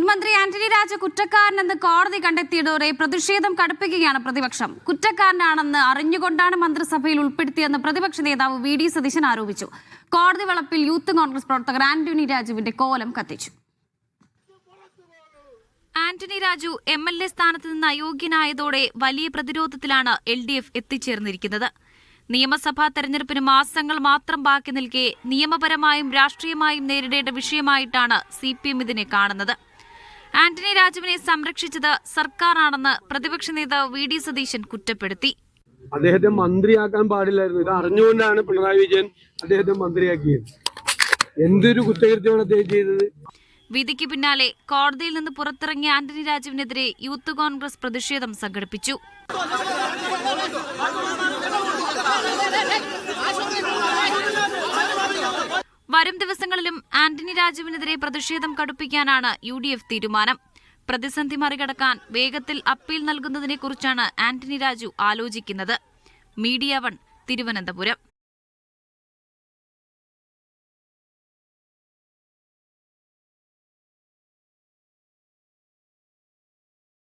മുൻമന്ത്രി ആന്റണി രാജു കുറ്റക്കാരനെന്ന് കോടതി കണ്ടെത്തിയതോടെ പ്രതിഷേധം കടുപ്പിക്കുകയാണ് പ്രതിപക്ഷം. കുറ്റക്കാരനാണെന്ന് അറിഞ്ഞുകൊണ്ടാണ് മന്ത്രിസഭയിൽ ഉൾപ്പെടുത്തിയെന്ന് പ്രതിപക്ഷ നേതാവ് വി.ഡി. സതീശൻ ആരോപിച്ചു. കോടതി വളപ്പിൽ യൂത്ത് കോൺഗ്രസ് പ്രവർത്തകർ ആന്റണി രാജുവിന്റെ കോലം കത്തിച്ചു. ആന്റണി രാജു എം.എൽ.എ. സ്ഥാനത്ത് നിന്ന് അയോഗ്യനായതോടെ വലിയ പ്രതിരോധത്തിലാണ് LDF എത്തിച്ചേർന്നിരിക്കുന്നത്. നിയമസഭാ തെരഞ്ഞെടുപ്പിന് മാസങ്ങൾ മാത്രം ബാക്കി നിൽക്കെ നിയമപരമായും രാഷ്ട്രീയമായും നേരിടേണ്ട വിഷയമായിട്ടാണ് CPM ഇതിനെ കാണുന്നത്. ആന്റണി രാജുവിനെ സംരക്ഷിച്ചത് സർക്കാരാണെന്ന് പ്രതിപക്ഷ നേതാവ് വി.ഡി. സതീശൻ കുറ്റപ്പെടുത്തി. അദ്ദേഹത്തെ മന്ത്രിയാക്കാൻ പാടില്ലായിരുന്നു. ഇത് അറിഞ്ഞുകൊണ്ടാണ് പിണറായി വിജയൻ അദ്ദേഹത്തെ മന്ത്രിയാക്കിയത്. എന്തൊരു കുറ്റകൃത്യമാണ് അദ്ദേഹം ചെയ്തത്. വിധിക്ക് പിന്നാലെ കോടതിയിൽ നിന്ന് പുറത്തിറങ്ങിയ ആന്റണി രാജുവിനെതിരെ യൂത്ത് കോൺഗ്രസ് പ്രതിഷേധം സംഘടിപ്പിച്ചു. വരും ദിവസങ്ങളിലും ആന്റണി രാജുവിനെതിരെ പ്രതിഷേധം കടുപ്പിക്കാനാണ് UDF തീരുമാനം. പ്രതിസന്ധി മറികടക്കാൻ വേഗത്തിൽ അപ്പീൽ നൽകുന്നതിനെക്കുറിച്ചാണ് ആന്റണി രാജു ആലോചിക്കുന്നത്. മീഡിയ 1 തിരുവനന്തപുരം.